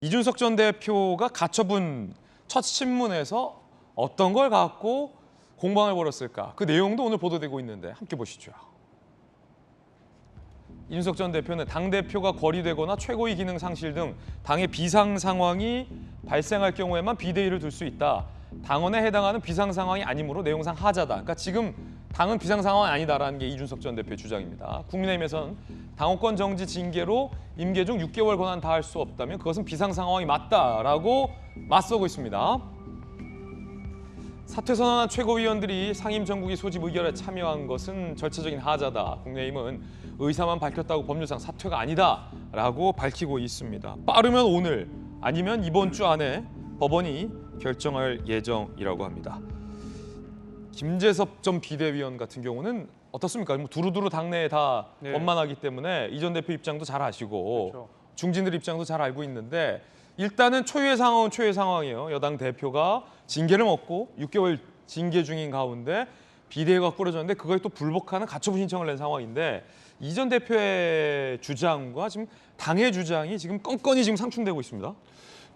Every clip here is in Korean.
이준석 전 대표가 가처분 첫 신문에서 어떤 걸 갖고 공방을 벌였을까? 그 내용도 오늘 보도되고 있는데 함께 보시죠. 이준석 전 대표는 당대표가 거리되거나 최고위 기능 상실 등 당의 비상 상황이 발생할 경우에만 비대위를 둘 수 있다. 당원에 해당하는 비상 상황이 아니므로 내용상 하자다. 그러니까 지금 당은 비상 상황이 아니다라는 게 이준석 전 대표의 주장입니다. 국민의힘에서는 당원권 정지 징계로 임기 중 6개월 권한 다할 수 없다면 그것은 비상 상황이 맞다라고 맞서고 있습니다. 사퇴 선언한 최고위원들이 상임 정국위 소집 의결에 참여한 것은 절차적인 하자다. 국민의힘은 의사만 밝혔다고 법률상 사퇴가 아니다라고 밝히고 있습니다. 빠르면 오늘 아니면 이번 주 안에 법원이 결정할 예정이라고 합니다. 김재섭 전 비대위원 같은 경우는 어떻습니까? 뭐 두루두루 당내에 다 원만하기 때문에 이 전 대표 입장도 잘 아시고 그렇죠. 중진들 입장도 잘 알고 있는데 일단은 초유의 상황은 초유의 상황이에요. 여당 대표가 징계를 먹고 6개월 징계 중인 가운데 비대위가 꾸려졌는데 그거에 또 불복하는 가처분 신청을 낸 상황인데 이 전 대표의 주장과 지금 당의 주장이 지금 껌껌이 지금 상충되고 있습니다.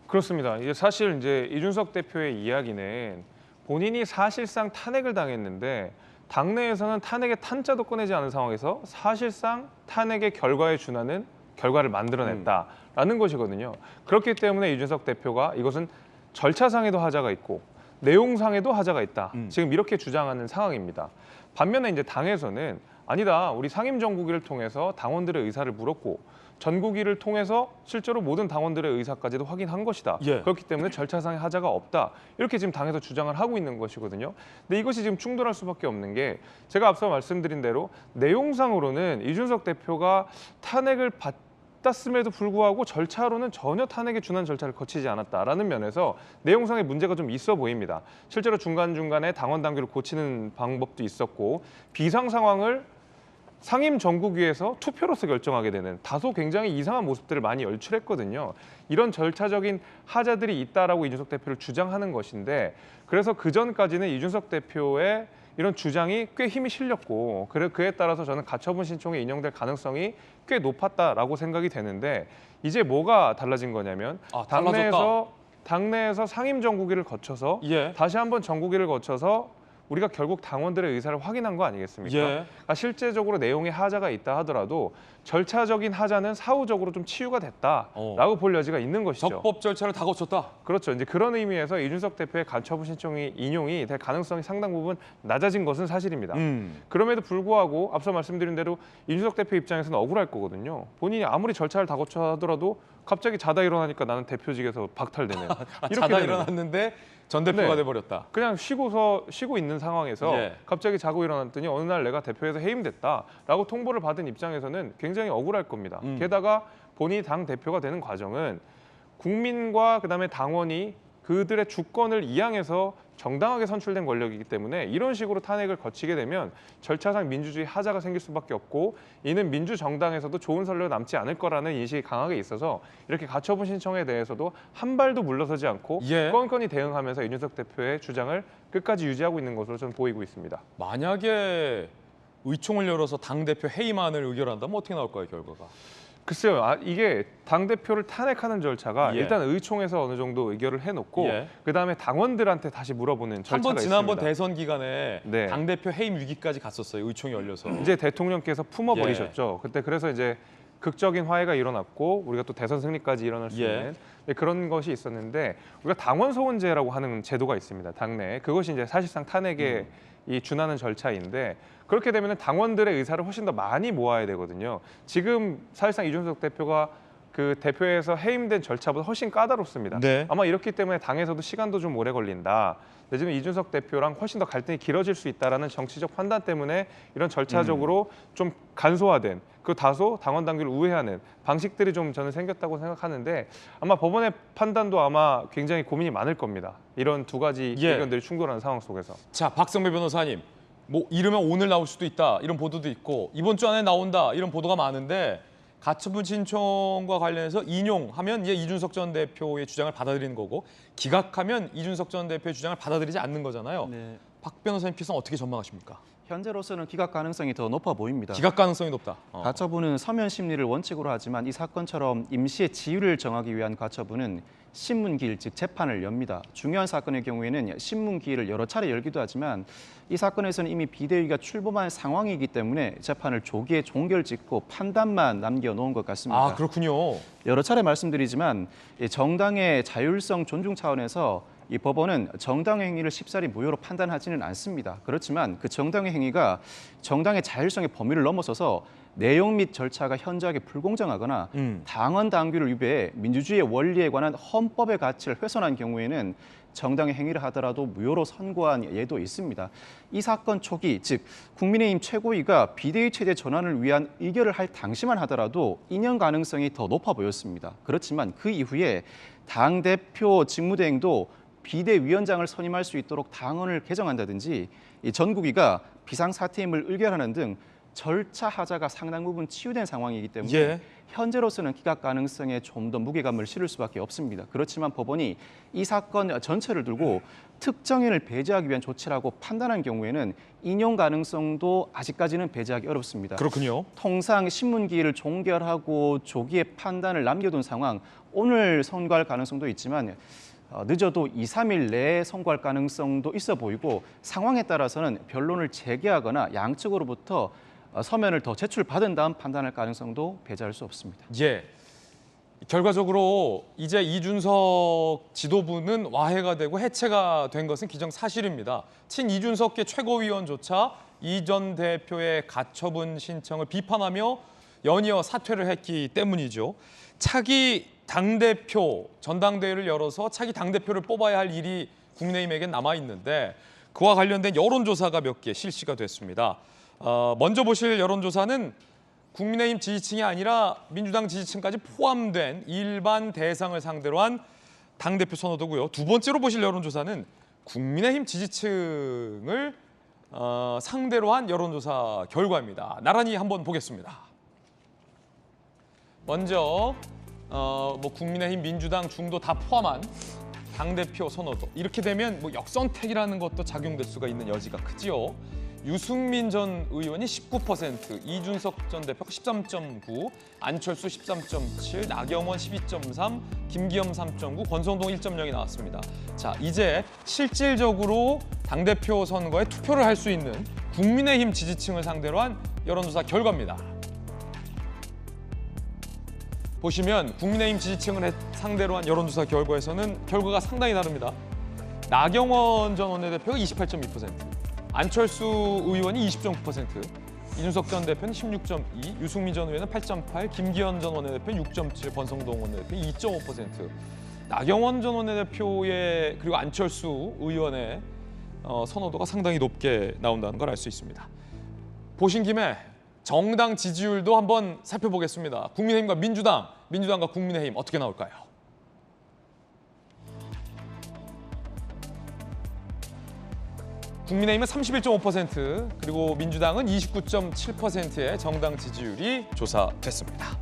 그렇습니다. 이게 사실 이제 이준석 대표의 이야기는 본인이 사실상 탄핵을 당했는데 당내에서는 탄핵의 탄자도 꺼내지 않은 상황에서 사실상 탄핵의 결과에 준하는 결과를 만들어냈다라는 것이거든요. 그렇기 때문에 이준석 대표가 이것은 절차상에도 하자가 있고 내용상에도 하자가 있다. 지금 이렇게 주장하는 상황입니다. 반면에 이제 당에서는 아니다. 우리 상임정국위를 통해서 당원들의 의사를 물었고 전국위를 통해서 실제로 모든 당원들의 의사까지도 확인한 것이다. 그렇기 때문에 절차상의 하자가 없다. 이렇게 지금 당에서 주장을 하고 있는 것이거든요. 근데 이것이 지금 충돌할 수밖에 없는 게 제가 앞서 말씀드린 대로 내용상으로는 이준석 대표가 탄핵을 받았음에도 불구하고 절차로는 전혀 탄핵에 준한 절차를 거치지 않았다라는 면에서 내용상의 문제가 좀 있어 보입니다. 실제로 중간중간에 당원 당규를 고치는 방법도 있었고 비상 상황을 상임 정국위에서 투표로서 결정하게 되는 다소 굉장히 이상한 모습들을 많이 연출했거든요. 이런 절차적인 하자들이 있다라고 이준석 대표를 주장하는 것인데 그래서 그전까지는 이준석 대표의 이런 주장이 꽤 힘이 실렸고 그에 따라서 저는 가처분 신청이 인용될 가능성이 꽤 높았다라고 생각이 되는데 이제 뭐가 달라진 거냐면 당내에서 상임 정국위를 거쳐서 다시 한번 정국위를 거쳐서 우리가 결국 당원들의 의사를 확인한 거 아니겠습니까? 그러니까 실제적으로 내용에 하자가 있다 하더라도 절차적인 하자는 사후적으로 좀 치유가 됐다라고 볼 여지가 있는 것이죠. 적법 절차를 다 거쳤다. 그렇죠. 이제 그런 의미에서 이준석 대표의 가처분 신청이 인용이 될 가능성이 상당 부분 낮아진 것은 사실입니다. 그럼에도 불구하고 앞서 말씀드린 대로 이준석 대표 입장에서는 억울할 거거든요. 본인이 아무리 절차를 다 거쳐 하더라도 갑자기 자다 일어나니까 나는 대표직에서 박탈되는. 이렇게 자다 일어났는데 전 대표가 돼버렸다. 그냥 쉬고 있는 상황에서 갑자기 자고 일어났더니 어느 날 내가 대표에서 해임됐다라고 통보를 받은 입장에서는 굉장히 억울할 겁니다. 게다가 본인이 당 대표가 되는 과정은 국민과 그다음에 당원이 그들의 주권을 이양해서 정당하게 선출된 권력이기 때문에 이런 식으로 탄핵을 거치게 되면 절차상 민주주의 하자가 생길 수밖에 없고 이는 민주정당에서도 좋은 선례가 남지 않을 거라는 인식이 강하게 있어서 이렇게 가처분 신청에 대해서도 한 발도 물러서지 않고 건건히 대응하면서 이준석 대표의 주장을 끝까지 유지하고 있는 것으로 저는 보이고 있습니다. 만약에 의총을 열어서 당대표 해임안을 의결한다면 어떻게 나올까요, 결과가? 글쎄요. 이게 당대표를 탄핵하는 절차가 일단 의총에서 어느 정도 의결을 해놓고 그다음에 당원들한테 다시 물어보는 절차가 있습니다. 지난번 대선 기간에 당대표 해임 위기까지 갔었어요. 의총이 열려서. 이제 대통령께서 품어버리셨죠. 그때 그래서 이제 극적인 화해가 일어났고 우리가 또 대선 승리까지 일어날 수 있는 그런 것이 있었는데 우리가 당원 소원제라고 하는 제도가 있습니다. 당내에. 그것이 이제 사실상 탄핵에 준하는 절차인데 그렇게 되면 당원들의 의사를 훨씬 더 많이 모아야 되거든요. 지금 사실상 이준석 대표가 그 대표에서 해임된 절차보다 훨씬 까다롭습니다. 아마 이렇기 때문에 당에서도 시간도 좀 오래 걸린다. 내지는 이준석 대표랑 훨씬 더 갈등이 길어질 수 있다라는 정치적 판단 때문에 이런 절차적으로 좀 간소화된 그 다소 당원 당규를 우회하는 방식들이 좀 저는 생겼다고 생각하는데 아마 법원의 판단도 아마 굉장히 고민이 많을 겁니다. 이런 두 가지 의견들이 충돌하는 상황 속에서. 자, 박성배 변호사님. 뭐 이르면 오늘 나올 수도 있다. 이런 보도도 있고 이번 주 안에 나온다. 이런 보도가 많은데 가처분 신청과 관련해서 인용하면 이준석 전 대표의 주장을 받아들이는 거고 기각하면 이준석 전 대표의 주장을 받아들이지 않는 거잖아요. 박 변호사님께서는 어떻게 전망하십니까? 현재로서는 기각 가능성이 더 높아 보입니다. 기각 가능성이 높다. 가처분은 서면 심리를 원칙으로 하지만 이 사건처럼 임시의 지유를 정하기 위한 가처분은 신문기일, 즉 재판을 엽니다. 중요한 사건의 경우에는 신문기일을 여러 차례 열기도 하지만 이 사건에서는 이미 비대위가 출범한 상황이기 때문에 재판을 조기에 종결짓고 판단만 남겨놓은 것 같습니다. 아, 그렇군요. 여러 차례 말씀드리지만 이 정당의 자율성 존중 차원에서 이 법원은 정당의 행위를 쉽사리 무효로 판단하지는 않습니다. 그렇지만 그 정당의 행위가 정당의 자율성의 범위를 넘어서서 내용 및 절차가 현저하게 불공정하거나 당헌 당규를 위배해 민주주의의 원리에 관한 헌법의 가치를 훼손한 경우에는 정당의 행위를 하더라도 무효로 선고한 예도 있습니다. 이 사건 초기, 즉 국민의힘 최고위가 비대위 체제 전환을 위한 의결을 할 당시만 하더라도 인연 가능성이 더 높아 보였습니다. 그렇지만 그 이후에 당대표 직무대행도 비대위원장을 선임할 수 있도록 당헌을 개정한다든지 이 전국위가 비상사태임을 의결하는 등 절차 하자가 상당 부분 치유된 상황이기 때문에 현재로서는 기각 가능성에 좀 더 무게감을 실을 수밖에 없습니다. 그렇지만 법원이 이 사건 전체를 두고 특정인을 배제하기 위한 조치라고 판단한 경우에는 인용 가능성도 아직까지는 배제하기 어렵습니다. 그렇군요. 통상 신문기일을 종결하고 조기에 판단을 남겨둔 상황, 오늘 선고할 가능성도 있지만 늦어도 2, 3일 내에 선고할 가능성도 있어 보이고 상황에 따라서는 변론을 재개하거나 양측으로부터 서면을 더 제출받은 다음 판단할 가능성도 배제할 수 없습니다. 예. 결과적으로 이제 이준석 지도부는 와해가 되고 해체가 된 것은 기정사실입니다. 친 이준석계 최고위원조차 이 전 대표의 가처분 신청을 비판하며 연이어 사퇴를 했기 때문이죠. 차기 당대표, 전당대회를 열어서 차기 당대표를 뽑아야 할 일이 국민의힘에겐 남아있는데 그와 관련된 여론조사가 몇 개 실시가 됐습니다. 먼저 보실 여론조사는 국민의힘 지지층이 아니라 민주당 지지층까지 포함된 일반 대상을 상대로 한 당대표 선호도고요. 두 번째로 보실 여론조사는 국민의힘 지지층을 상대로 한 여론조사 결과입니다. 나란히 한번 보겠습니다. 먼저 국민의힘, 민주당, 중도 다 포함한 당대표 선호도. 이렇게 되면 역선택이라는 것도 작용될 수가 있는 여지가 크지요. 유승민 전 의원이 19%, 이준석 전 대표가 13.9, 안철수 13.7, 나경원 12.3, 김기현 3.9, 권성동 1.0이 나왔습니다. 자, 이제 실질적으로 당대표 선거에 투표를 할 수 있는 국민의힘 지지층을 상대로 한 여론조사 결과입니다. 보시면 국민의힘 지지층을 상대로 한 여론조사 결과에서는 결과가 상당히 다릅니다. 나경원 전 원내대표가 28.2%, 안철수 의원이 20.9%, 이준석 전 대표는 16.2%, 유승민 전 의원은 8.8%, 김기현 전 원내대표는 6.7%, 권성동 원내대표 2.5%. 나경원 전 원내대표의 그리고 안철수 의원의 선호도가 상당히 높게 나온다는 걸 알 수 있습니다. 보신 김에 정당 지지율도 한번 살펴보겠습니다. 국민의힘과 민주당, 민주당과 국민의힘 어떻게 나올까요? 국민의힘은 31.5%, 그리고 민주당은 29.7%의 정당 지지율이 조사됐습니다.